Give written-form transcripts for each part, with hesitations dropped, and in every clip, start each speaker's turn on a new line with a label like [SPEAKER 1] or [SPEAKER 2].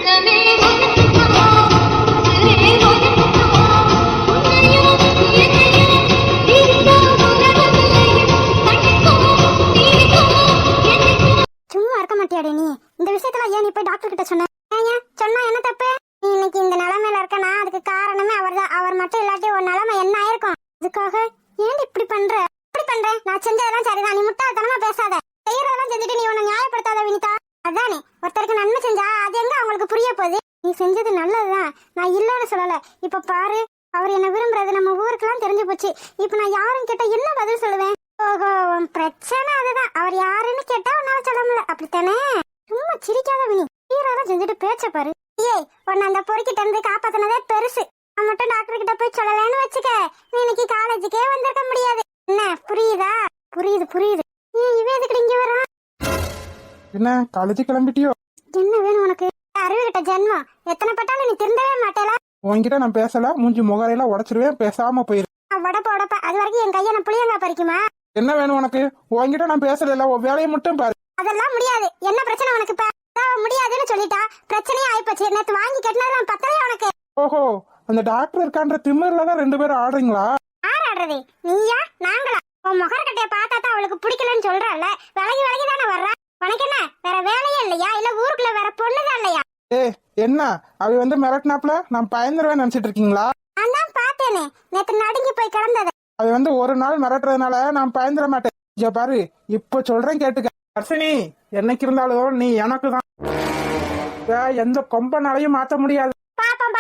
[SPEAKER 1] சும்மா இருக்க மாட்டியாடி நீ? இந்த விஷயத்துல ஏன் நீ போய் டாக்டர் கிட்ட சொன்ன? சொன்னா என்ன தப்பு? நீ இன்னைக்கு இந்த நிலைமையில இருக்கனா அதுக்கு காரணமே அவர்தான். அவர் மட்டும் இல்லாட்டி ஒரு நிலைமை என்ன ஆயிருக்கும்? அதுக்காக ஏன் இப்படி பண்ற? நான் செஞ்சதெல்லாம் சரிதான், நீ முட்டாள்தனமா பேசாத. செய்யறதெல்லாம் செஞ்சுட்டு நீ உன்னை நியாயப்படுத்தாத வினிதா. அதானே, ஒருத்தருக்கு நன்மை செஞ்சா அது எங்க அவங்களுக்கு புரிய போகுது? நீ செஞ்சது நல்லதுதான், நான் இல்லன்னு சொல்லல. இப்ப பாரு, அவர் என்ன விரும்புறது நம்ம ஊருக்கெல்லாம் தெரிஞ்சு போச்சு. இப்ப நான் யாரும் கேட்டா என்ன பதில் சொல்லுவேன்? ஓஹோ, உன் பிரச்சனை அதுதான். அவர் யாருன்னு கேட்டா உன்னால சொல்ல முடியல, அப்படித்தானே? சும்மா சிரிக்காத வினி, ஹீரோலாம் செஞ்சுட்டு பேச்ச பாரு. ஏய், உன்னை அந்த பொறுக்கிட்ட இருந்து காப்பாத்தினதே பெருசு. நான் மட்டும் டாக்டர் கிட்ட போய் சொல்லலன்னு வச்சுக்க, நீ இன்னைக்கு காலேஜுக்கே வந்திருக்க முடியாது. என்ன புரியுதா? புரியுது. ஏன் இவன் எதுக்கு இங்க வரான்?
[SPEAKER 2] என்ன காலேஜ் கிளம்பிட்டியோ?
[SPEAKER 1] என்ன வேணும் உனக்கு? அறிவு கிட்ட ஜென்மம், எத்தனை பட்டாலும் நீ திருந்தவே மாட்டேல.
[SPEAKER 2] உன்கிட்ட நான் பேசல, மூஞ்சி முகரையெல்லாம் உடைச்சிருவேன், பேசாம போயிரு.
[SPEAKER 1] உடப்ப அது வரைக்கும் என் கையை நான் புளியங்கா பறிக்குமா?
[SPEAKER 2] என்ன வேணும் உனக்கு? உன்கிட்ட நான் பேசல, உன் வேலையை மட்டும் பாரு.
[SPEAKER 1] அதெல்லாம் முடியாது. என்ன பிரச்சனை உனக்கு? முடியாதுன்னு சொல்லிட்டா பிரச்சனையே ஆயிப்போச்சு. நேத்து வாங்கி கட்டினதெல்லாம் பத்தலையா உனக்கு?
[SPEAKER 2] ஓஹோ, அந்த டாக்டர் இருக்கான்ற திமிர்லதான் 2 பேரும் ஆடுறீங்களா?
[SPEAKER 1] ஆடுறது நீயா நாங்களா? உன் முகரக்கட்டைய பார்த்தா தான் அவளுக்கு பிடிக்கலன்னு சொல்றல, விலகி தானே வர்ற. உனக்கு என்ன வேற வேலையே இல்லையா? இல்ல ஊருக்குள்ள வேற பொண்ணுதான் இல்லையா?
[SPEAKER 2] என்ன அவ மிரட்டினாப்ல நான் பயந்துருவேன் நினைச்சிட்டு இருக்கீங்களா?
[SPEAKER 1] நான் தான் பார்த்தேனே, நேத்து நடுங்கி போய் கிடந்தது.
[SPEAKER 2] அவ ஒரு நாள் மிரட்டுறதுனால நான் பயந்துட மாட்டேன். இங்க பாரு, இப்ப சொல்றேன் கேட்டுக்க. அர்ஷினி, என்னைக்கு இருந்தாலும் நீ எனக்கு தான். எந்த கொம்பனாலையும் மாத்த முடியாது.
[SPEAKER 1] பாப்போம்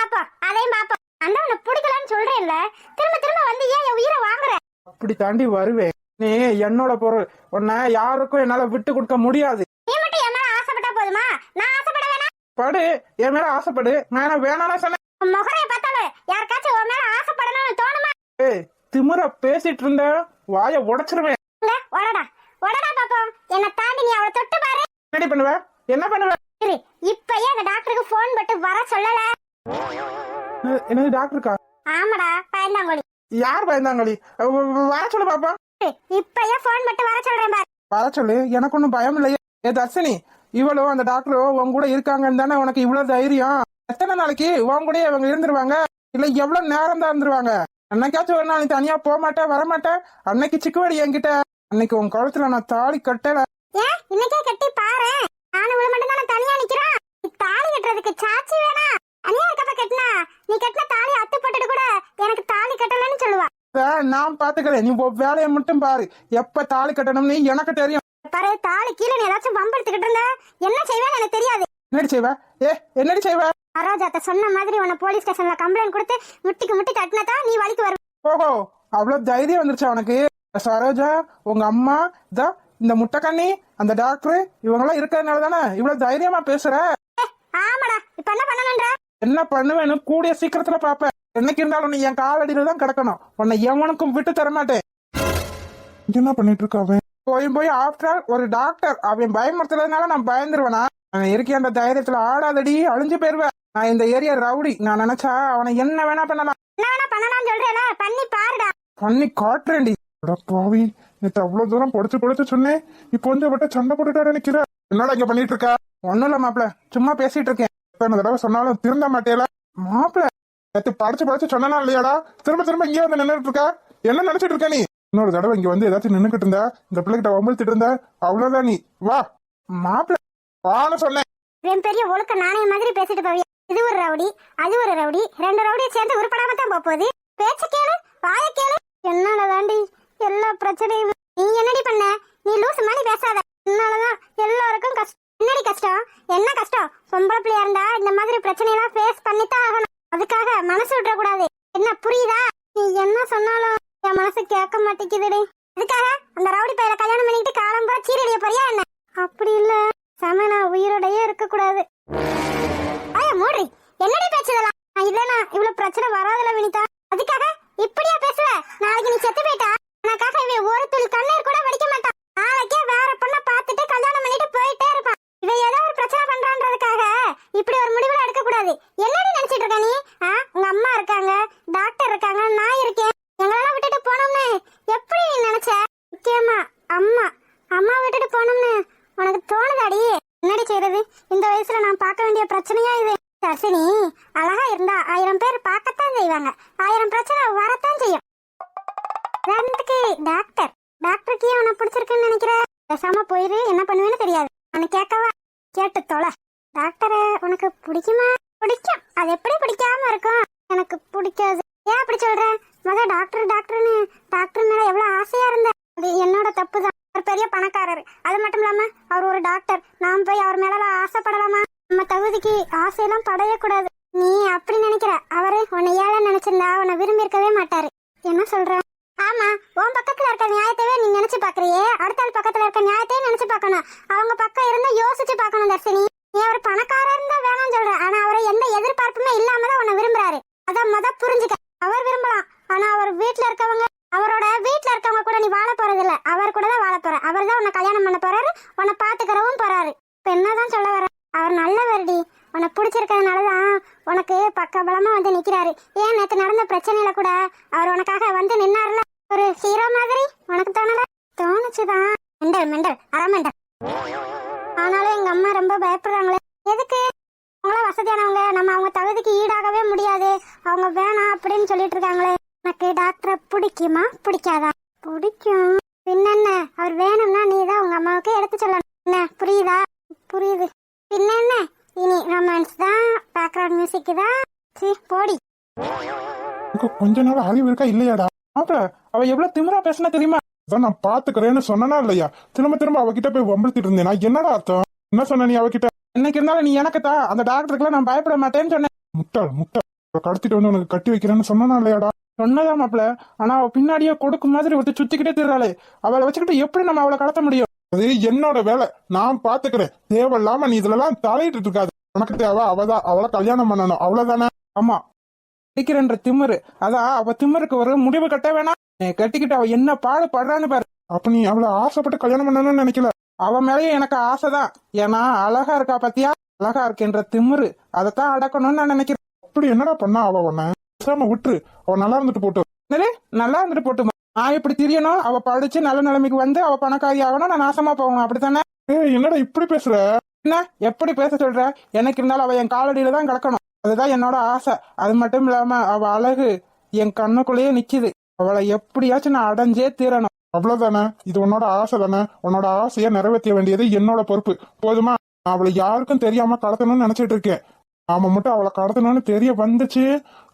[SPEAKER 1] அதையும் பாப்போம். அந்த உனக்கு பிடிக்கலன்னு சொல்றேன்ல, திரும்ப வந்து ஏன் என் உயிரை வாங்குற?
[SPEAKER 2] அப்படி தாண்டி வருவேன். நீ என்னோட பொருள், உன்னை யாருக்கும் என்னால விட்டு கொடுக்க முடியாது.
[SPEAKER 1] நீ மட்டும் என் மேல ஆசைப்பட்டா போதுமா? நான் ஆசைப்பட வேணாம்?
[SPEAKER 2] படு, என் மேல ஆசைப்படு. நான் வேணாம்னு சொன்னேன்.
[SPEAKER 1] முகரைய பார்த்தாலும் யாருக்காச்சும் உன் மேல ஆசைப்படணும்னு தோணுமா?
[SPEAKER 2] திமிர பேசிட்டு இருந்த வாய உடைச்சிருவேன்.
[SPEAKER 1] உடடா பாப்போம். என்ன தாண்டி நீ அவளை தொட்டு பாரு.
[SPEAKER 2] என்ன பண்ணுவ?
[SPEAKER 1] இப்பயே அந்த டாக்டருக்கு போன் போட்டு வர சொல்லல.
[SPEAKER 2] என்னது டாக்டருக்கா?
[SPEAKER 1] ஆமாடா, பயந்தாங்கோலி.
[SPEAKER 2] யார் பயந்தாங்கோலி? வர சொல்லு பாப்பா.
[SPEAKER 1] இப்பயே போன் போட்டு வர சொல்றேன் பாரு.
[SPEAKER 2] வர சொல்லு, எனக்கு ஒன்னும் பயம் இல்லையே. தர்ஷினி, இவளும் அந்த டாக்டரும் உன் கூட இருக்காங்கன்னு தானே உனக்கு இவ்வளவு தைரியம்? எத்தனை நாளைக்கு உன் கூட இவங்க இருந்துருவாங்க? இல்ல எவ்வளவு நேரம் தான் இருந்துருவாங்க? அன்னைக்காச்சும் ஒரு நாள் நீ தனியா போக மாட்டேன், வரமாட்டேன். அன்னைக்கு சிக்குவாடி என்கிட்ட. அன்னைக்கு உன் கழுத்துல நான் தாலி கட்டல.
[SPEAKER 1] இன்னைக்கே கட்டி பாரு. நானும் இவள மட்டும் தான் தனியா நிக்கிறேன். தாலி கட்டுறதுக்கு சாட்சி வேணா? அனியா கப்ப கட்டினா நீ கட்டின தாலி அத்து போட்டுட்டு கூட எனக்கு தாலி கட்டலன்னு சொல்லுவா.
[SPEAKER 2] நான் பாத்துக்கிறேன், நீ வேலையை மட்டும் பாரு. எப்ப தாலி கட்டணும்னு எனக்கு தெரியும்.
[SPEAKER 1] பாரு, தாலி கீழே நீ ஏதாச்சும் பம்பெடுத்துக்கிட்டு இருந்த என்ன செய்வேன்னு எனக்கு தெரியாது.
[SPEAKER 2] என்னடி செய்வ? என்னடி செய்வ?
[SPEAKER 1] அரோஜாத்த சொன்ன மாதிரி உன்னை போலீஸ் ஸ்டேஷன்ல கம்ப்ளைண்ட் கொடுத்து முட்டி தட்டினதா நீ வலிக்கு வருவ.
[SPEAKER 2] ஓஹோ, அவ்வளவு தைரியம் வந்துருச்சா உனக்கு? சரோஜா, உங்க அம்மா தான், இந்த முட்டைக்கண்ணி, அந்த டாக்டர், இவங்க எல்லாம் இருக்கிறதுனால தானே இவ்வளவு தைரியமா பேசுற?
[SPEAKER 1] ஆமாடா, இப்ப என்ன பண்ணணும்ன்ற?
[SPEAKER 2] என்ன பண்ணுவேன்னு கூடிய சீக்கிரத்துல பாப்பேன். என்னைக்கு இருந்தாலும் நீ என் காலடியில தான் கிடக்கணும். உன்னை எவனுக்கும் விட்டு தர மாட்டேன். என்ன பண்ணிட்டு இருக்க அவன்? போய் ஆஃப்டர் ஆல் ஒரு டாக்டர், அவன் பயமுறுத்துறதுனால நான் பயந்துருவேனா? அவன் இருக்க அந்த தைரியத்துல ஆடாதடி, அழிஞ்சு போயிருவேன். நான் இந்த ஏரியா ரவுடி. நான் நினைச்சா அவனை என்ன வேணா பண்ணலாம்.
[SPEAKER 1] என்ன வேணா பண்ணலாம் சொல்றேல, பண்ணி பாருடா.
[SPEAKER 2] பண்ணி காட்டுறேன்டி. பாவி, நேற்று அவ்வளவு தூரம் பொடிச்சு சொன்னேன். இப்போ அவட்ட சண்டை போட்டுட்டா நிக்கிற. என்னடா இங்க பண்ணிட்டு இருக்க? ஒண்ணும் இல்ல மாப்பிள்ள, சும்மா பேசிட்டு இருக்கேன். எத்தனை தடவை சொன்னாலும் திருந்த மாட்டேல மாப்பிள்ள. நேற்று படிச்சு சொன்னா இல்லையாடா? திரும்ப இங்கே வந்து நின்றுட்டு இருக்க. என்ன நினைச்சிட்டு இருக்க நீ? இன்னொரு தடவை இங்க வந்து ஏதாச்சும் நின்னுக்கிட்டு இருந்தா, இந்த பிள்ளைகிட்ட வம்பிழுத்துட்டு இருந்த, அவ்வளவுதான். நீ வா மாப்பிள்ள, வான்னு சொன்னேன்.
[SPEAKER 1] பெரிய ஒழுக்க நாணய மாதிரி பேசிட்டு போவியா? இது ஒரு ரவுடி, அது ஒரு ரவுடி, 2 ரவுடியை சேர்ந்து உருப்படாம தான் போகுது. பேச்சு கேளு, வாய கேளு. என்னாலதாண்டி எல்லா பிரச்சனையும். நீ என்னடி பண்ண? நீ லூசு மாதிரி பேசாத. என்னாலதான் எல்லாருக்கும் கஷ்டம். என்னடி கஷ்டம்? என்ன கஷ்டம்? பொம்பளை பிள்ளையா இருந்தா இந்த மாதிரி பிரச்சனையெல்லாம் ஃபேஸ் பண்ணித்தான் ஆகணும். அதுக்காக மனசு விட்டுற கூடாது. என்ன புரியுதா? நீ என்ன சொன்னாலும் என் மனசு கேட்க மாட்டேங்குதுடி. அதுக்காக அந்த ரவுடி பையல கல்யாணம் பண்ணிட்டு காலம் பூரா சீரடிய போறியா என்ன? அப்படி இல்ல, சமனா உயிரோடையே இருக்க கூடாது. மூடி, என்னடி பேசுதெல்லாம்? இல்லனா இவ்வளவு பிரச்சனை வராதுல வினிதா. அதுக்காக இப்படியா பேசுவ? நாளைக்கு நீ செத்து போயிட்டா எனக்காக இவன் ஒரு துளி கண்ணீர் கூட வடிக்க மாட்டான். நாளைக்கே வேற பொண்ணை பார்த்துட்டு கல்யாணம் பண்ணிட்டு போயிட்டே இருப்பான். இவன் ஏதோ ஒரு பிரச்சனை பண்றான்றதுக்காக இப்படி ஒரு முடிவுல எடுக்க கூடாது. என்னடி நினைச்சிட்டு இருக்க நீ? உங்க அம்மா இருக்காங்க, டாக்டர் இருக்காங்க, நான் இருக்கேன். எங்களெல்லாம் விட்டுட்டு போனோம்னு எப்படி நீ நினைச்ச? முக்கியமா அம்மா விட்டுட்டு போனோம்னு உனக்கு தோணுதாடி? என்னடி செய்யறது? இந்த வயசுல நான் பார்க்க வேண்டிய பிரச்சனையா இது? தர்ஷினி, அழகா இருந்தா 1000 பேர் பார்க்கத்தான் செய்வாங்க, 1000 பிரச்சனை வரத்தான் செய்யும். உதாரணத்துக்கு டாக்டர், டாக்டருக்கு ஏன் உனக்கு பிடிச்சிருக்குன்னு நினைக்கிற? பேசாம போயிரு, என்ன பண்ணுவேன்னு தெரியாது. அவனை கேட்கவா? கேட்டு தொலை. டாக்டரை உனக்கு பிடிக்குமா? பிடிக்கும். அது எப்படி பிடிக்காம இருக்கும்? எனக்கு பிடிக்காது. ஏன் அப்படி சொல்ற? டாக்டர் டாக்டர்னு டாக்டர் மேல எவ்வளவு ஆசையா இருந்த. அது என்னோட தப்பு தான். அவர் பெரிய பணக்காரர், அது மட்டும் இல்லாம அவர் ஒரு டாக்டர். நாம் போய் அவர் மேல ஆசைப்படலாமா? நம்ம தகுதிக்கு ஆசையெல்லாம் படையக்கூடாது. நீ அப்படி நினைக்கிற. அவரு உன்னை ஏழை நினைச்சிருந்தா உன்னை விரும்பி இருக்கவே மாட்டாரு. என்ன சொல்ற? ஆமா, உன் பக்கத்துல இருக்க நியாயத்தையே நீ நினைச்சு பாக்குறியே, அடுத்த ஆள் பக்கத்துல இருக்க நியாயத்தையும் நினைச்சு பார்க்கணும். அவங்க பக்கம் இருந்தா யோசிச்சு பார்க்கணும் தர்ஷினி. நீ அவர் பணக்காரர் இருந்தா வேணாம்னு சொல்ற, ஆனா அவரை எந்த எதிர்பார்ப்புமே இல்லாமதான் உன்னை விரும்புறாரு. அதான் புரிஞ்சுக்க. அவர் விரும்பலாம், ஆனா அவர் வீட்டுல இருக்கவங்க, அவரோட வீட்டுல இருக்கவங்க கூட நீ வாழ போறது இல்ல. அவர் கூட தான் வாழ போற. அவர் தான் உன்னை கல்யாணம் பண்ண போறாரு, உன்னை பாத்துக்கிறவும் போறாரு. இப்ப என்னதான் சொல்ல வர? அவர் நல்லவர்டி. உன்னை பிடிச்சிருக்கிறதுனாலதான் உனக்கு பக்கபலமா வந்து நிக்கிறாரு. ஏன் நேத்து நடந்த பிரச்சனையில கூட அவர் உனக்காக வந்து நின்னாருல, ஒரு ஹீரோ மாதிரி. உனக்கு தோணல? தோணுச்சுதான். மெண்டல் மெண்டல் அரமெண்டல். ஆனாலும் எங்க அம்மா ரொம்ப பயப்படுறாங்களே. எதுக்கு? அவங்கள வசதியானவங்க, நம்ம அவங்க தகுதிக்கு ஈடாகவே முடியாது, அவங்க வேணாம் அப்படின்னு சொல்லிட்டு இருக்காங்களே. எனக்கு டாக்டரை பிடிக்குமா பிடிக்காதா? பிடிக்கும். பின்னென்ன, அவர் வேணும்னா நீ தான் உங்க அம்மாவுக்கு எடுத்து சொல்லணும். என்ன புரியுதா? புரியுது. பின்னென்ன, இனி ரொமான்ஸ் தான், பேக்ரவுண்ட் மியூசிக் தான். சரி போடி.
[SPEAKER 2] கொஞ்ச நாள் அறிவு இருக்கா இல்லையாடா? மாப்பிள, அவ எவ்வளவு திமிரா பேசினா தெரியுமா? அதான் நான் பாத்துக்கிறேன்னு சொன்னா இல்லையா? திரும்ப திரும்ப அவகிட்ட போய் வம்பிழுத்திட்டு இருந்தேன். என்னடா அர்த்தம்? என்ன சொன்ன நீ அவகிட்ட? என்னைக்கு இருந்தாலும் நீ எனக்கு தான், அந்த டாக்டருக்குலாம் நான் பயப்பட மாட்டேன்னு சொன்னேன். முட்டாள் முட்டாள். கடத்திட்டு வந்து உனக்கு கட்டி வைக்கிறேன்னு சொன்னா இல்லையாடா? சொன்னதா மாப்பிள. ஆனா அவ பின்னாடியே கொடுக்கும் மாதிரி ஒருத்தர் சுத்திக்கிட்டே திர்றாளே, அவளை வச்சுக்கிட்டு எப்படி நம்ம அவளை கடத்த முடியும்? அது என்னோட வேலை, நான் பாத்துக்கிறேன். தேவையில்லாம நீ இதுலலாம் தலையிட்டு இருக்காது. உனக்கு தேவை அவதான், அவளை கல்யாணம் பண்ணணும், அவ்வளவுதானே? ஆமா, கட்டிக்கிறன்ற திமிரு. அதான் அவ திமிருக்கு ஒரு முடிவு கட்ட வேணாம். கட்டிக்கிட்டு அவ என்ன பாடு படுறான்னு பாரு. அப்ப நீ அவளை ஆசைப்பட்டு கல்யாணம் பண்ணணும்னு நினைக்கல? அவ மேலேயே எனக்கு ஆசைதான். ஏன்னா அழகா இருக்கா பத்தியா? அழகா இருக்குன்ற திமிரு, அதைத்தான் அடக்கணும்னு நான் நினைக்கிறேன். அப்படி என்னடா பண்ணா அவ? உன்ன பேசாம விட்டுரு, அவ நல்லா இருந்துட்டு போட்டு. நல்லா இருந்துட்டு போட்டுமா? நான் எப்படி தெரியணும்? அவ படிச்சு நல்ல நிலைமைக்கு வந்து அவ பணக்காரி ஆகணும், நான் நாசமா போகணும், அப்படித்தானே? என்னடா இப்படி பேசுற? என்ன எப்படி பேச சொல்ற? எனக்கு இருந்தாலும் அவ என் காலடியில தான் கிடக்கணும், அதுதான் என்னோட ஆசை. அது மட்டும் இல்லாம அவ அழகு என் கண்ணுக்குள்ளேயே நிக்குது. அவளை எப்படியாச்சும் நான் அடைஞ்சே தீரணும், அவ்வளவுதானே? இது உன்னோட ஆசை தானே? உன்னோட ஆசைய நிறைவேற்ற வேண்டியது என்னோட பொறுப்பு, போதுமா? நான் அவளை யாருக்கும் தெரியாம கடத்தணும்னு நினைச்சிட்டு இருக்கேன். நாம மட்டும் அவளை கடத்தணும்னு தெரிய வந்துச்சு,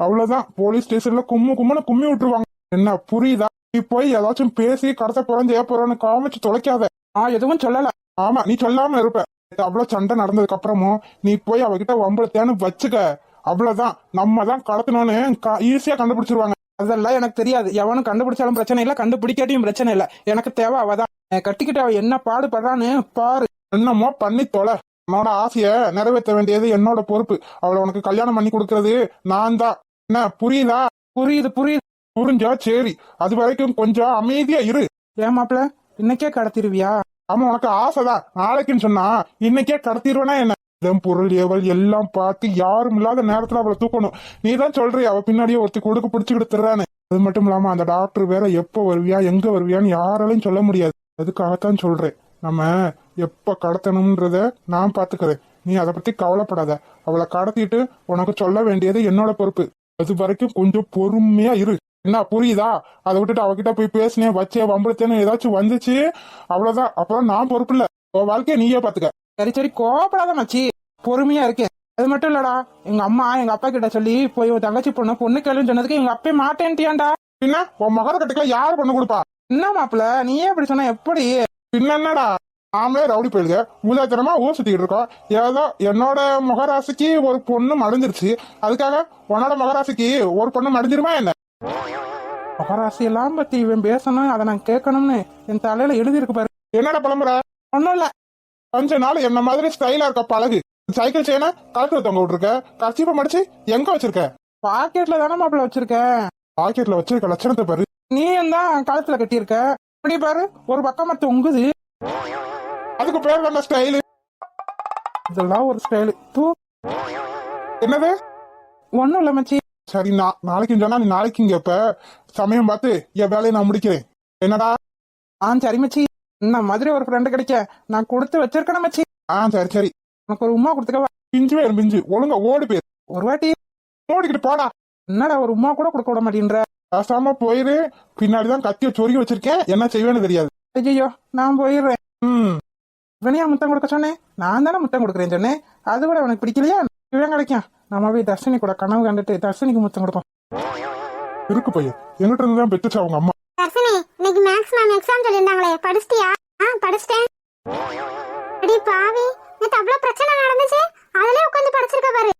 [SPEAKER 2] அவ்வளவுதான். போலீஸ் ஸ்டேஷன்ல கும்முன்னு கும்மி விட்டுருவாங்க. என்ன புரியுதா? நீ போய் ஏதாச்சும் பேசி கடத்த போறோம் செய்ய போறோன்னு காமிச்சு தொலைக்காத. நான் எதுவும் சொல்லல. ஆமா, நீ சொல்லாம இருப்ப. அவ்வளவு சண்டை நடந்ததுக்கு அப்புறமும் நீ போய் அவகிட்ட வம்பளத்தேன்னு வச்சுக்க, அவ்வளவுதான். நம்ம தான் கடத்தணும்னு ஈஸியா கண்டுபிடிச்சிருவாங்க. அதெல்லாம் எனக்கு தெரியாது. எவனும் கண்டுபிடிச்சாலும் பிரச்சனை இல்ல, கண்டுபிடிக்காட்டியும் பிரச்சனை இல்ல. எனக்கு தேவை அவதான். கட்டிக்கிட்டு அவ என்ன பாடுபடுறான்னு பாரு. என்னமோ பண்ணி தொலை. உன்னோட ஆசைய நிறைவேற்ற வேண்டியது என்னோட பொறுப்பு. அவளை உனக்கு கல்யாணம் பண்ணி கொடுக்கறது நான் தான். என்ன புரியுதா? புரியுது புரியுது. புரிஞ்சா சரி, அது வரைக்கும் கொஞ்சம் அமைதியா இரு. ஏமாப்ல, இன்னைக்கே கடத்திடுவியா? ஆமா, உனக்கு ஆசைதான். நாளைக்குன்னு சொன்னா இன்னைக்கே கடத்திடுவேனா என்ன? பொருள் ஏவல் எல்லாம் பார்த்து யாரும் இல்லாத நேரத்துல அவளை தூக்கணும். நீ தான் சொல்றிய அவ பின்னாடியே ஒருத்தி கொடுக்க பிடிச்சுக்கிட்டு திர்றானு. அது மட்டும் இல்லாம அந்த டாக்டர் வேற எப்ப வருவியா எங்க வருவியான்னு யாராலையும் சொல்ல முடியாது. அதுக்காகத்தான் சொல்றேன், நம்ம எப்ப கடத்தணும்ன்றத நான் பாத்துக்கிறேன். நீ அதை பத்தி கவலைப்படாத. அவளை கடத்திட்டு உனக்கு சொல்ல வேண்டியது என்னோட பொறுப்பு. அது வரைக்கும் கொஞ்சம் பொறுமையா இரு. என்ன புரியுதா? அதை விட்டுட்டு அவகிட்ட போய் பேசினேன் வச்சே வம்பளத்தேன்னு ஏதாச்சும் வந்துச்சு, அவ்வளவுதான். அப்புறம் நான் பொறுப்பு இல்ல. வாழ்க்கைய நீயே பாத்துக்க. சரி சரி, கோபப்படாத மச்சி, பொறுமையா இருக்கேன். அது மட்டும் இல்லடா, எங்க அம்மா எங்க அப்பா கிட்ட சொல்லி போய் ஒரு தங்கச்சி பொண்ணு கேளுன்னு சொன்னதுக்கு எங்க அப்பே மாட்டேன்ட்டியாண்டா. பின்ன உன் மகர கட்டுக்கல யாரு பொண்ணு கொடுப்பா? என்ன மாப்பிள்ள, நீயே இப்படி சொன்ன எப்படி? பின்ன என்னடா, நாமளே ரவுடி போயிடுங்க, மூதாத்திரமா ஊர் சுத்திக்கிட்டு இருக்கோம். ஏதோ என்னோட மகராசிக்கு ஒரு பொண்ணு மடிஞ்சிருச்சு, அதுக்காக உன்னோட மகராசிக்கு ஒரு பொண்ணு மடிஞ்சிருமா என்ன? மகராசி எல்லாம் பத்தி இவன் பேசணும், அதை நான் கேட்கணும்னு என் தலையில எழுதி இருக்கு பாரு. என்னடா புலம்புற? ஒன்னும் இல்ல, கொஞ்ச நாள் என்ன மாதிரி ஸ்டைலா இருக்க பழகு. சைக்கிள் செயின கழுத்துல தொங்க விட்டுருக்க, கர்ச்சீப்பை மடிச்சு எங்க வச்சிருக்க? பாக்கெட்ல தானே மாப்பிள்ள வச்சிருக்கேன். பாக்கெட்ல வச்சிருக்க லட்சணத்தை பாரு. நீ தான் கழுத்துல கட்டியிருக்க, இப்படி பாரு ஒரு பக்கமா தொங்குது. அதுக்கு பேர் தானே ஸ்டைலு. இதெல்லாம் ஒரு ஸ்டைலு. என்னது? ஒன்னும் இல்ல மச்சி. சரி, நாளைக்கு சொன்னா நீ நாளைக்கு இங்க இப்ப சமயம் பார்த்து என் வேலையை நான் முடிக்கிறேன். என்னடா? சரி மச்சி, இந்த மாதிரி ஒரு ஃப்ரெண்டு கிடைக்க நான் கொடுத்து வச்சிருக்கேன் மச்சி. சரி சரி, உனக்கு ஒரு உமா கொடுத்துக்கவா? பிஞ்சு வேறு பிஞ்சு ஒழுங்கா ஓடி போயிரு. ஒரு வாட்டி ஓடிக்கிட்டு போடா. என்னடா ஒரு உமா கூட கொடுக்க விட மாட்டேன்ற. பேசாம போயிரு. பின்னாடிதான் கத்திய சொருகி வச்சிருக்கேன், என்ன செய்வேன்னு தெரியாது. ஐயோ நான் போயிடுறேன். இவனையா முத்தம் கொடுக்க சொன்னேன்? நான் தானே முத்தம் கொடுக்குறேன்னு சொன்னேன். அது கூட உனக்கு பிடிக்கலையா? இவன் கிடைக்கும். நம்ம போய் தர்ஷினி கூட கனவு கண்டுட்டு தர்ஷினிக்கு முத்தம் கொடுப்போம். இருக்கு பையன், எங்கிட்ட இருந்து தான் பெத்துச்சு அவங்க அம்மா.
[SPEAKER 1] தர்ஷினி, இன்னைக்கு மேக்ஸ் மேம் எக்ஸாம் சொல்லியிருந்தாங்களே, படிச்சிட்டியா? படிச்சிட்டேன். அடி பாவி, நேத்து அவ்வளவு பிரச்சனை நடந்துச்சு, அதுலயே உட்காந்து படிச்சிருக்க பாரு.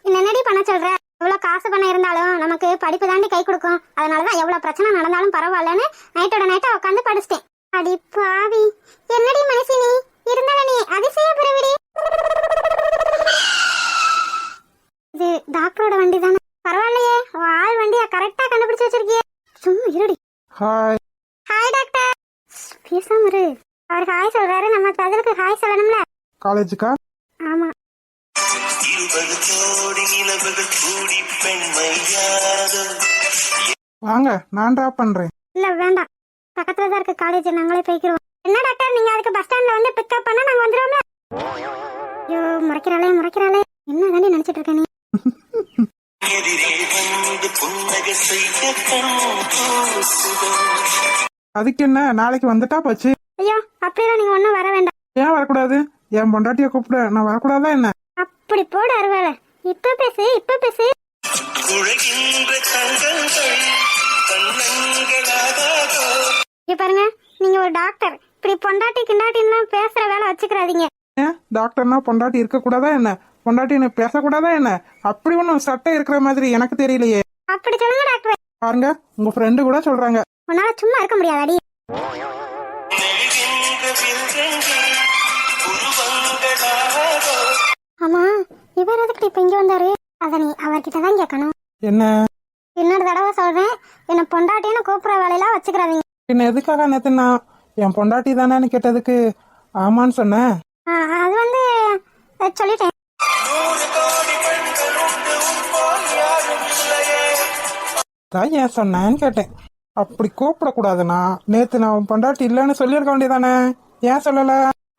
[SPEAKER 1] என்னடி பண்ண சொல்ற? எவ்வளவு காசு பணம் இருந்தாலும் நமக்கு படிப்பு தாண்டி கை கொடுக்கும். அதனாலதான் எவ்வளவு பிரச்சனை நடந்தாலும் பரவாயில்லன்னு நைட்டோட நைட்டா உட்காந்து படிச்சிட்டேன். அடி பாவி, என்னடி மனுஷி நீ? இருந்தாலும் நீ அதிசய பிறவிடி. இது டாக்டரோட வண்டி தானே? பரவாயில்லையே, ஆள் வண்டியா கரெக்டா கண்டுபிடிச்சு வச்சிருக்கியே. சும்மா இருடி.
[SPEAKER 2] ஹாய்.
[SPEAKER 1] Hi doctor. பேசாம இரு. அவர் ஹாய் சொல்றாரு, நம்ம பதிலுக்கு ஹாய் சொல்லணும்ல.
[SPEAKER 2] காலேஜுக்கா?
[SPEAKER 1] ஆமா.
[SPEAKER 2] வாங்க, நான் டிராப் பண்றேன்.
[SPEAKER 1] இல்ல வேண்டாம், பக்கத்துல தான் இருக்கு காலேஜ், நாங்களே போய்க்கிறோம். என்ன டாக்டர், நீங்க அதுக்கு பஸ் ஸ்டாண்ட்ல வந்து பிக்கப் பண்ணா நாங்க வந்துருவோம்ல. ஐயோ முறைக்கிறாளே முறைக்கிறாளே, என்ன தானே நினைச்சிட்டு இருக்க நீ?
[SPEAKER 2] அதுக்கு என்ன, நாளைக்கு வந்துட்டா போச்சு.
[SPEAKER 1] ஐயோ அப்படியெல்லாம் நீங்க ஒண்ணும் வர வேண்டாம்.
[SPEAKER 2] ஏன் வரக்கூடாது? என் பொண்டாட்டிய கூப்பிட நான் வரக்கூடாதா என்ன?
[SPEAKER 1] அப்படி போட அருவாள. இப்ப பேசு இப்ப பேசு. இங்க பாருங்க, நீங்க ஒரு டாக்டர், இப்படி பொண்டாட்டி கிண்டாட்டின்னு பேசுற வேலை வச்சுக்கிறாதீங்க.
[SPEAKER 2] ஏன் டாக்டர்னா பொண்டாட்டி இருக்க கூடாதா என்ன? பொண்டாட்டின்னு பேசக்கூடாதா என்ன? அப்படி ஒன்னும் சட்டம் இருக்கிற மாதிரி எனக்கு தெரியலையே.
[SPEAKER 1] அப்படி சொல்லுங்க டாக்டர்.
[SPEAKER 2] பாருங்க, உங்க ஃப்ரெண்டு கூட சொல்றாங்க.
[SPEAKER 1] உன்னால சும்மா இருக்க முடியாதாடி? ஆமா, இவர் எதுக்கு இப்ப இங்க வந்தாரு? அத நீ அவர்கிட்டதான் கேட்கணும்.
[SPEAKER 2] என்ன?
[SPEAKER 1] இன்னொரு தடவை சொல்றேன், என்ன பொண்டாட்டின்னு கூப்பிடுற வேலையெல்லாம் வச்சுக்கிறாதீங்க.
[SPEAKER 2] என்ன எதுக்காக நேத்துனா என் பொண்டாட்டி தானேன்னு கேட்டதுக்கு ஆமான்னு சொன்னேன்.
[SPEAKER 1] அது வந்து சொல்லிட்டேன்.
[SPEAKER 2] தான் ஏன் சொன்னேன்னு கேட்டேன். அப்படி கூப்பிடக்கூடாதுண்ணா. நேத்து நான் உன் பொண்டாட்டி இல்லைன்னு சொல்லியிருக்க வேண்டியதானே? ஏன் சொல்லல?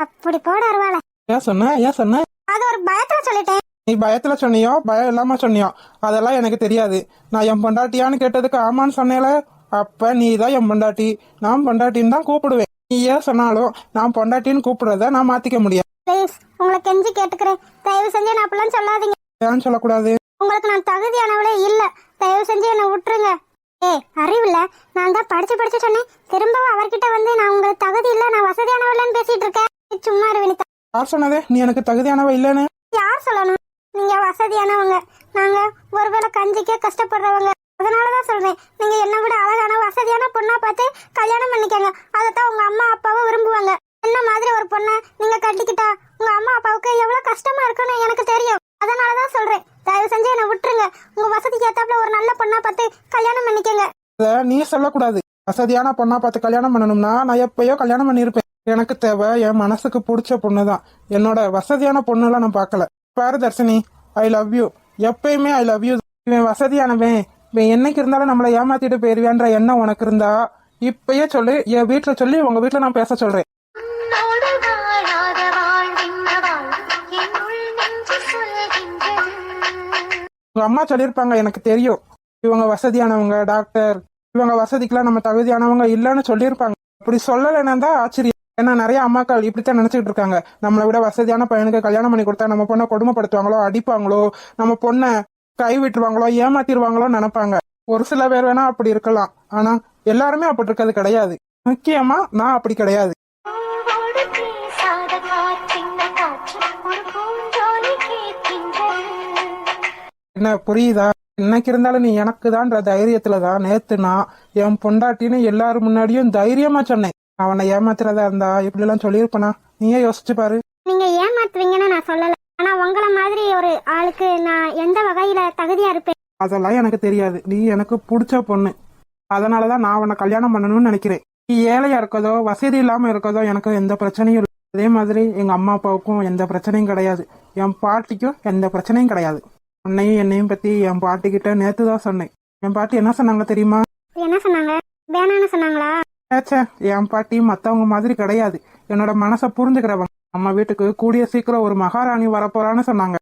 [SPEAKER 1] அப்படி போட அருவாள.
[SPEAKER 2] ஏன் சொன்ன? ஏன் சொன்ன?
[SPEAKER 1] அது ஒரு பயத்துல சொல்லிட்டேன்.
[SPEAKER 2] நீ பயத்துல சொன்னியோ பயம் இல்லாம சொன்னியோ அதெல்லாம் எனக்கு தெரியாது. நான் என் பொண்டாட்டியான்னு கேட்டதுக்கு ஆமான்னு சொன்னேல, அப்ப நீ தான் என் பொண்டாட்டி, நான் பொண்டாட்டின்னு தான் கூப்பிடுவேன். நீ ஏன் சொன்னாலும் நான் பொண்டாட்டின்னு கூப்பிடுறத நான் மாத்திக்க முடியாது.
[SPEAKER 1] ப்ளீஸ், உங்களை கெஞ்சி கேட்டுக்கிறேன், தயவு செஞ்சு நான் அப்படிலாம் சொல்லாதீங்க.
[SPEAKER 2] ஏன்னு சொல்லக்கூடாது?
[SPEAKER 1] உங்களுக்கு நான் தகுதியானவளே இல்ல, தயவு செஞ்சு என்ன விட்டுருங்க. அறிவில்ல, நான் தான் படிச்சு படிச்சு சொன்னேன். திரும்பவும் அவர்கிட்ட வந்து நான் உங்களுக்கு தகுதி இல்ல, நான் வசதியானவளன்னு பேசிட்டு இருக்கேன். சும்மா இருவினிதா.
[SPEAKER 2] யார் சொன்னதே நீ எனக்கு தகுதியானவ இல்லன்னு?
[SPEAKER 1] யார் சொல்லணும்? நீங்க வசதியானவங்க, நாங்க ஒருவேளை கஞ்சிக்கே கஷ்டப்படுறவங்க. அதனாலதான் சொல்றேன், நீங்க என்ன விட அழகான வசதியான பொண்ணா பார்த்து கல்யாணம் பண்ணிக்கங்க. அதைத்தான் உங்க அம்மா அப்பாவும் விரும்புவாங்க. என்ன மாதிரி ஒரு பொண்ணை நீங்க கட்டிக்கிட்டா உங்க அம்மா அப்பாவுக்கு எவ்வளவு கஷ்டமா இருக்குன்னு எனக்கு தெரியும். அதனாலதான் சொல்றேன், தயவு செஞ்சு என்ன விட்டுருங்க. உங்க வசதிக்கு ஏத்தாப்புல ஒரு நல்ல பொண்ணா பார்த்து கல்யாணம் பண்ணிக்கங்க.
[SPEAKER 2] நீ சொல்லக்கூடாது. வசதியான பொண்ணா பார்த்து கல்யாணம் பண்ணணும்னா நான் எப்பயோ கல்யாணம் பண்ணிருப்பேன். எனக்கு தேவை என் மனசுக்கு பிடிச்ச பொண்ணுதான். என்னோட வசதியான பொண்ணுலாம் நான் பார்க்கல. பாரு தர்ஷினி, ஐ லவ் யூ. எப்பயுமே ஐ லவ் யூ. இவன் வசதியானவன், இவன் என்னைக்கு இருந்தாலும் நம்மளை ஏமாத்திட்டு போயிருவேன்ற எண்ணம் உனக்கு இருந்தா இப்பயே சொல்லு. என் வீட்டுல சொல்லி உங்க வீட்டுல நான் பேச சொல்றேன். உங்க அம்மா சொல்லியிருப்பாங்க, எனக்கு தெரியும். இவங்க வசதியானவங்க டாக்டர், இவங்க வசதிக்கெல்லாம் நம்ம தகுதியானவங்க இல்லைன்னு சொல்லியிருப்பாங்க. அப்படி சொல்லலைன்னா தான் ஆச்சரியம். ஏன்னா நிறைய அம்மாக்கள் இப்படித்தான் நினைச்சிட்டு இருக்காங்க. நம்மளை விட வசதியான பையனுக்கு கல்யாணம் பண்ணி கொடுத்தா நம்ம பொண்ணை கொடுமைப்படுத்துவாங்களோ, அடிப்பாங்களோ, நம்ம பொண்ணை கை விட்டுருவாங்களோ, ஏமாத்திடுவாங்களோ நினைப்பாங்க. ஒரு சில பேர் வேணா அப்படி இருக்கலாம், ஆனா எல்லாருமே அப்படி இருக்கிறது கிடையாது. முக்கியமா நான் அப்படி கிடையாது. என்ன புரியுதா? இன்னைக்கு இருந்தாலும் நீ எனக்கு தான்ற தைரியத்துலதான் நேத்து நான் என் பொண்டாட்டின்னு எல்லாரும் முன்னாடியும் தைரியமா சொன்னேன். அவனை ஏமாத்துறதா இருந்தா இப்படி எல்லாம் சொல்லியிருப்பனா? நீயே யோசிச்சு பாரு.
[SPEAKER 1] நீங்க ஏமாத்துவீங்கன்னு நான் சொல்லல, ஆனா உங்கள மாதிரி ஒரு ஆளுக்கு நான் எந்த வகையில தகுதியா இருப்பேன்
[SPEAKER 2] அதெல்லாம் எனக்கு தெரியாது. நீ எனக்கு பிடிச்ச பொண்ணு, அதனாலதான் நான் உன்னை கல்யாணம் பண்ணணும்னு நினைக்கிறேன். நீ ஏழையா இருக்கதோ வசதி இல்லாம இருக்கதோ எனக்கு எந்த பிரச்சனையும் இல்லை. அதே மாதிரி எங்க அம்மா அப்பாவுக்கும் எந்த பிரச்சனையும் கிடையாது, என் பாட்டிக்கும் எந்த பிரச்சனையும் கிடையாது. உன்னையும் என்னையும் பத்தி என் பாட்டி கிட்ட நேத்துதான் சொன்னேன். என் பாட்டி என்ன சொன்னாங்க தெரியுமா?
[SPEAKER 1] என்ன சொன்னாங்க? வேணான்னு சொன்னாங்களா?
[SPEAKER 2] என் பாட்டி மத்தவங்க மாதிரி கிடையாது, என்னோட மனசை புரிஞ்சுக்கிறவங்க. நம்ம வீட்டுக்கு கூடிய சீக்கிரம் ஒரு மகாராணி வரப்போறான்னு சொன்னாங்க.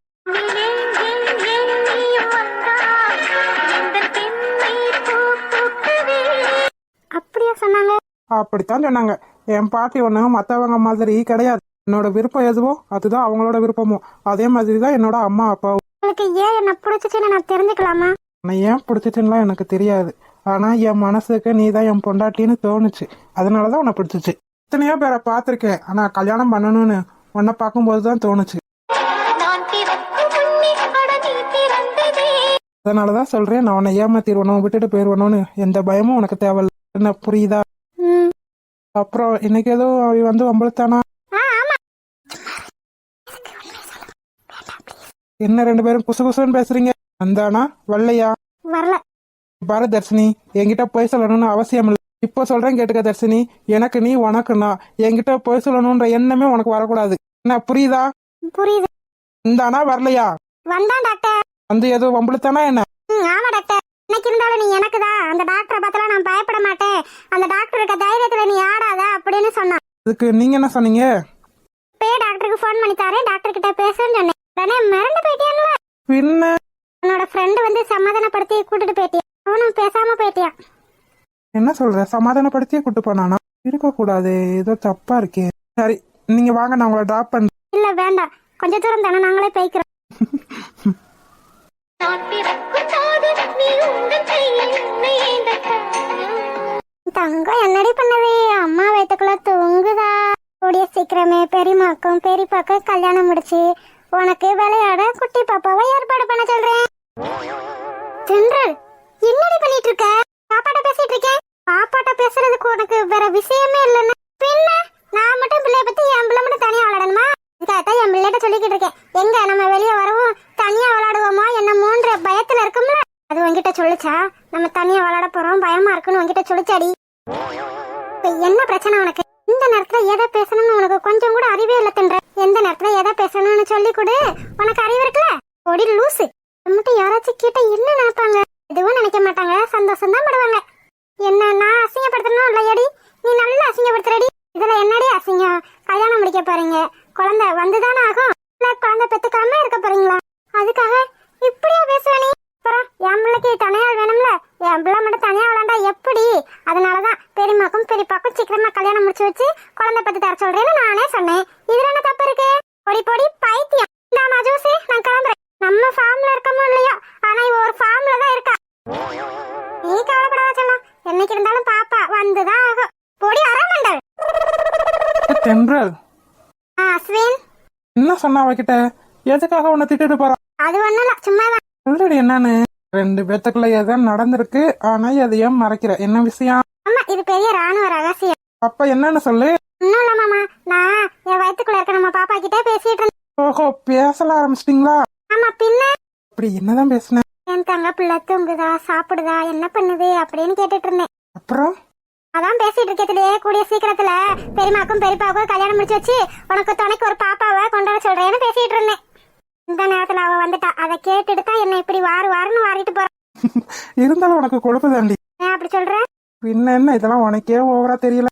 [SPEAKER 2] அப்படித்தான் சொன்னாங்க. என் பாட்டி ஒன்றும் மற்றவங்க மாதிரி கிடையாது. என்னோட விருப்பம் எதுவோ அதுதான் அவங்களோட விருப்பமோ. அதே மாதிரி தான் என்னோட அம்மா அப்பாவும்.
[SPEAKER 1] உங்களுக்கு ஏன் என்ன பிடிச்சிச்சுன்னு நான் தெரிஞ்சுக்கலாமா?
[SPEAKER 2] உன்னை ஏன் பிடிச்சிச்சுன்னுலாம் எனக்கு தெரியாது. ஆனா என் மனசுக்கு நீ தான் என் பொண்டாட்டின்னு தோணுச்சு. அதனாலதான் உன்னை பிடிச்சிச்சு. எத்தனையோ பேரை பார்த்திருக்கேன். ஆனா கல்யாணம் பண்ணணும்னு உன்னை பார்க்கும்போது தான் தோணுச்சு. அதனாலதான் சொல்றேன், நான் உன்னை ஏமாத்திடுவனும் விட்டுட்டு போயிடுவனும்னு எந்த பயமும் உனக்கு தேவையில்லை. என்ன புரியுதா? அப்புறம் இன்னைக்கு ஏதோ அவ வந்து வம்பளுத்தானா? என்ன ரெண்டு பேரும் குசு குசுன்னு பேசுறீங்க? வந்தானா வரலையா?
[SPEAKER 1] வரல.
[SPEAKER 2] பாரு தர்ஷினி, என்கிட்ட போய் சொல்லணும்னு அவசியம் இல்லை. இப்போ சொல்றேன் கேட்டுக்க தர்ஷினி. எனக்கு நீ உனக்கு நான். என்கிட்ட போய் சொல்லணும்ன்ற எண்ணமே உனக்கு வரக்கூடாது. என்ன புரியுதா?
[SPEAKER 1] புரியுது.
[SPEAKER 2] வந்தானா வரலையா?
[SPEAKER 1] வந்தான் டாக்டர்.
[SPEAKER 2] வந்து ஏதோ வம்பளுத்தானா என்ன?
[SPEAKER 1] ஆமா டாக்டர். இன்னைக்கு இருந்தாலும் நீ எனக்கு தான். அந்த டாக்டரை பார்த்தாலும் நான் பயப்பட மாட்டேன். அந்த டாக்டர் இருக்க தைரியத்துல நீ ஆடாத அப்படின்னு சொன்னான்.
[SPEAKER 2] அதுக்கு நீங்க என்ன சொன்னீங்க?
[SPEAKER 1] போய் டாக்டருக்கு ஃபோன் பண்ணி தாரேன், டாக்டர் கிட்ட பேசுன்னு சொன்னேன். உடனே மிரண்டு போயிட்டியான்ல.
[SPEAKER 2] பின்ன
[SPEAKER 1] உன்னோட ஃப்ரெண்டு வந்து சமாதானப்படுத்தி கூட்டிட்டு போயிட்டியா? அவனும் பேசாம போயிட்டியான்.
[SPEAKER 2] என்ன சொல்ற? சமாதானப்படுத்தியே கூட்டு போனானா? இருக்க கூடாது, ஏதோ தப்பா இருக்கே. சரி நீங்க வாங்க, நான் உங்களை டிராப் பண்றேன்.
[SPEAKER 1] இல்ல வேண்டாம், கொஞ்ச தூரம் தானே, நாங்களே போய்க்கிறோம். தங்கம் என்னடி பண்ணவே? அம்மா வயிற்றுக்குள்ள தூங்குதா? கூடிய சீக்கிரமே பெரியமாக்கும் பெரியப்பாக்கும் கல்யாணம் முடிச்சு உனக்கு விளையாட குட்டி பாப்பாவை ஏற்பாடு பண்ண சொல்றேன். ஜெனரல் என்னடி பண்ணிட்டு இருக்க? பாப்பாட்ட பேசிட்டு இருக்கேன். பாப்பாட்ட பேசுறதுக்கு உனக்கு வேற விஷயமே இல்லைன்னு பின்ன நான் மட்டும் பிள்ளைய பத்தி என் பிள்ளை மட்டும் தனியா விளையாடணுமா? இதுக்காகத்தான் என் பிள்ளைகிட்ட சொல்லிக்கிட்டு இருக்கேன். எங்க நம்ம வெளியே வரவும் தனியா விளையாடுவோமா என்ன மூன்ற பயத்துல இருக்கும்ல. அது உன்கிட்ட சொல்லிச்சா? நம்ம தனியா விளையாட போறோம் பயமா இருக்குன்னு உன்கிட்ட சொல்லிச்சாடி? இப்ப என்ன பிரச்சனை உனக்கு? இந்த நேரத்துல எதை பேசணும்னு உனக்கு கொஞ்சம் கூட அறிவே இல்ல தின்ற. எந்த நேரத்துல எதை பேசணும்னு சொல்லி கொடு. உனக்கு அறிவு இருக்குல்ல? ஓடி லூசு. மட்டும் யாராச்சும் கேட்டா என்ன நினைப்பாங்க? எதுவும் நினைக்க மாட்டாங்க, சந்தோஷம் தான் படுவாங்க. என்ன நான் அசிங்கப்படுத்தணும் இல்லையாடி? நீ நல்லா அசிங்கப்படுத்துறடி. இதுல என்னடி அசிங்கம்? கல்யாணம் முடிக்க போறீங்க, குழந்தை வந்துதானே ஆகும். இல்ல குழந்தை பெத்துக்காம இருக்க போறீங்களா? அதுக்காக இப்படியா பேசுவ நீ? அப்புறம் என் பிள்ளைக்கு தனியாள் வேணும்ல. என் பிள்ளை மட்டும் தனியா விளாண்டா எப்படி? அதனாலதான் பெரியமாக்கும் பெரியப்பாக்கும் சீக்கிரமா கல்யாணம் முடிச்சு வச்சு குழந்தை பத்தி தர சொல்றேன்னு நானே சொன்னேன். இதுல என்ன தப்பு இருக்கு? பொடி பொடி பைத்தியம். நான் ஜூசி நான் கிளம்புறேன். நம்ம ஃபார்ம்ல இருக்கமோ இல்லையோ, ஆனா இவ ஒரு ஃபார்ம்ல தான் இருக்கா. நீ கவலைப்படாத செல்லம், என்னைக்கு இருந்தாலும் பாப்பா வந்துதான் ஆகும். பொடி அரமண்டல்.
[SPEAKER 2] தென்றல்
[SPEAKER 1] அஸ்வின்
[SPEAKER 2] என்ன சொன்னா அவகிட்ட? எதுக்காக உன்னை திட்டிட்டு போறான்?
[SPEAKER 1] அது ஒண்ணும் இல்ல, சும்மாதான்.
[SPEAKER 2] சொல்றடி என்னன்னு? ரெண்டு பேத்துக்குள்ள ஏதோ நடந்திருக்கு, ஆனா எதையும் மறைக்கிற. என்ன விஷயம்?
[SPEAKER 1] ஆமா, இது பெரிய ராணுவ ரகசியம்.
[SPEAKER 2] அப்ப என்னன்னு சொல்லு.
[SPEAKER 1] இன்னும் இல்ல மாமா, நான் என் வயித்துக்குள்ள இருக்க நம்ம பாப்பா கிட்டே பேசிட்டு இருந்தேன்.
[SPEAKER 2] ஓஹோ, பேசல ஆரம்பிச்சிட்டீங்களா?
[SPEAKER 1] ஆமா பின்ன.
[SPEAKER 2] அப்படி என்னதான் பேசுன?
[SPEAKER 1] என் தங்க பிள்ளை தூங்குதா சாப்பிடுதா என்ன பண்ணுது அப்படின்னு கேட்டுட்டு இருந்தேன்.
[SPEAKER 2] அப்புறம்
[SPEAKER 1] அதான் பேசிட்டு இருக்கதுலயே கூடிய சீக்கிரத்துல பெரியமாக்கும் பெரியப்பாவுக்கும் கல்யாணம் முடிச்சு வச்சு உனக்கு துணைக்கு ஒரு பாப்பாவை கொண்டாட சொல்றேன்னு பேசிட்டு இருந்தேன். இந்த நேரத்துல அவ வந்துட்டா. அதை கேட்டுட்டு தான் என்ன இப்படி வாருன்னு வாரிட்டு போறான்.
[SPEAKER 2] இருந்தாலும் உனக்கு கொழுப்பு தாண்டி.
[SPEAKER 1] ஏன் அப்படி சொல்ற?
[SPEAKER 2] பின்ன என்ன, இதெல்லாம் உனக்கே ஓவரா தெரியல.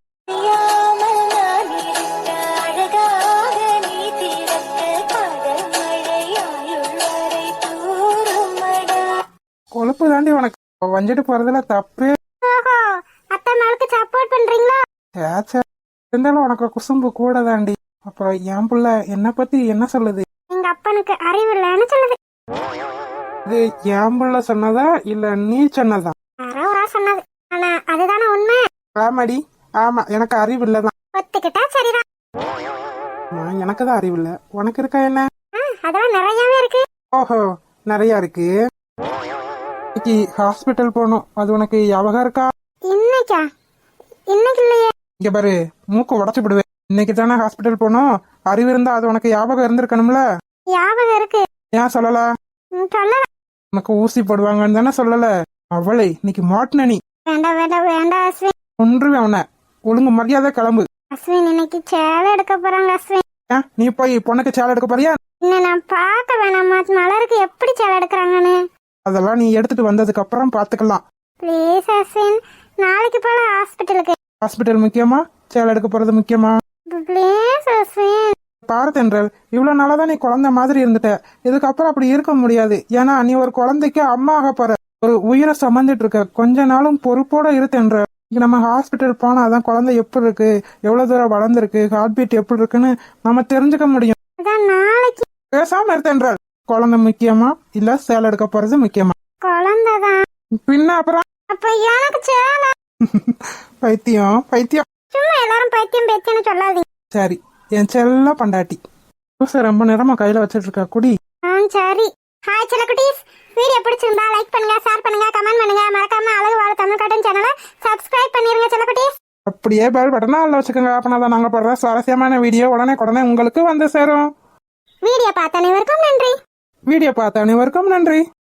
[SPEAKER 2] கொழுப்பு தாண்டி உனக்கு. வஞ்சிட்டு போறதுல தப்பு.
[SPEAKER 1] ஓஹோ, அத்தை மேலுக்கு சப்போர்ட் பண்றீங்களா?
[SPEAKER 2] சேச்சே, இருந்தாலும் உனக்கு குசும்பு கூட தாண்டி. அப்புறம் என் புள்ள என்ன பத்தி என்ன சொல்லுது?
[SPEAKER 1] எங்க அப்பனுக்கு அறிவு இல்லைன்னு சொல்லுது.
[SPEAKER 2] இது என் புள்ள சொன்னதா இல்ல நீ சொன்னதா?
[SPEAKER 1] யாரோ ஒரு ஆள் சொன்னது. ஆனா அதுதானே உண்மை?
[SPEAKER 2] ஆமாடி, ஆமா, எனக்கு அறிவு இல்லதான்.
[SPEAKER 1] ஒத்துக்கிட்டா சரிதான்.
[SPEAKER 2] எனக்கு தான் அறிவு இல்ல, உனக்கு இருக்கா என்ன?
[SPEAKER 1] அதெல்லாம் நிறையவே இருக்கு.
[SPEAKER 2] ஓஹோ, நிறைய இருக்கு. இன்னைக்கு ஹாஸ்பிட்டல் போகணும், அது உனக்கு ஞாபகம் இருக்கா?
[SPEAKER 1] இன்னைக்கா? இன்னைக்கு இல்லையே.
[SPEAKER 2] இங்க பாரு, மூக்கு உடச்சு விடுவேன். இன்னைக்கு தானே ஹாஸ்பிட்டல் போகணும். அறிவு இருந்தா அது உனக்கு ஞாபகம் இருந்திருக்கணும்ல.
[SPEAKER 1] ஞாபகம் இருக்கு.
[SPEAKER 2] ஏன் சொல்லல?
[SPEAKER 1] சொல்லல.
[SPEAKER 2] உனக்கு ஊசி போடுவாங்கன்னு தானே சொல்லல. அவளை இன்னைக்கு மாட்டின நீ.
[SPEAKER 1] வேண்டாம் வேண்டாம் வேண்டாம் அஸ்வின்.
[SPEAKER 2] ஒன்றுவே அவனை. ஒழுங்கு மரியாதை கிளம்பு.
[SPEAKER 1] அஸ்வின் இன்னைக்கு சேலை எடுக்க போறாங்க அஸ்வின்.
[SPEAKER 2] நீ போய் பொண்ணுக்கு சேலை எடுக்க போறியா?
[SPEAKER 1] இன்னும் நான் பார்க்க வேணாமா மலருக்கு எப்படி சேலை எடுக்கிறாங்கன்னு?
[SPEAKER 2] அதெல்லாம் நீ எடுத்துட்டு வந்ததுக்கு அப்புறம் பாத்துக்கலாம்.
[SPEAKER 1] ப்ளீஸ் அஸ்வின், நாளைக்கு போல ஹாஸ்பிட்டலுக்கு.
[SPEAKER 2] ஹாஸ்பிட்டல் முக்கியமா சேலை எடுக்க போறது முக்கியமா?
[SPEAKER 1] ப்ளீஸ் அஸ்வின்.
[SPEAKER 2] பாரு தென்றல், இவ்வளவு நாளாதான் நீ குழந்தை மாதிரி இருந்துட்ட. இதுக்கப்புறம் அப்படி இருக்க முடியாது. ஏன்னா நீ ஒரு குழந்தைக்கு அம்மா ஆக போற. ஒரு உயிரை சுமந்துட்டு இருக்க. கொஞ்ச நாளும் பொறுப்போட இரு தென்றல். இங்க நம்ம ஹாஸ்பிட்டல் போனா அதான் குழந்தை எப்படி இருக்கு, எவ்வளவு தூரம் வளர்ந்துருக்கு, ஹார்ட் பீட் எப்படி இருக்குன்னு நம்ம தெரிஞ்சுக்க முடியும்.
[SPEAKER 1] அதான் நாளைக்கு
[SPEAKER 2] பேசாம இருத்தேன்றால் குழந்தை முக்கியமா இல்ல சேலை எடுக்க போறது முக்கியமா?
[SPEAKER 1] குழந்தைதான்.
[SPEAKER 2] பின்ன அப்புறம்
[SPEAKER 1] அப்ப எனக்கு சேலை.
[SPEAKER 2] பைத்தியம் பைத்தியம்.
[SPEAKER 1] சும்மா எல்லாரும் பைத்தியம் பேத்தியன்னு சொல்லாதீங்க.
[SPEAKER 2] சரி, என் செல்ல பண்டாட்டி ஜூஸை ரொம்ப நேரமா கையில வச்சிட்டு இருக்கா, குடி.
[SPEAKER 1] சரி. ஹாய் செல்லக்குட்டீஸ், வீடியோ பிடிச்சிருந்தா லைக் பண்ணுங்க, ஷேர் பண்ணுங்க, கமெண்ட் பண்ணுங்க, மறக்காம அழகு வாழ தமிழ் காட்டன் சேனலை சப்ஸ்கிரைப் பண்ணிருங்க செல்லக்குட்டீஸ்.
[SPEAKER 2] அப்படியே பெல் பட்டனா அதில் வச்சுக்கோங்க. அப்பனாதான் நாங்க போடுற சுவாரஸ்யமான வீடியோ உடனே உங்களுக்கு வந்து சேரும்.
[SPEAKER 1] வீடியோ பார்த்த அனைவருக்கும் நன்றி.
[SPEAKER 2] வீடியோ பார்த்த அனைவருக்கும் நன்றி.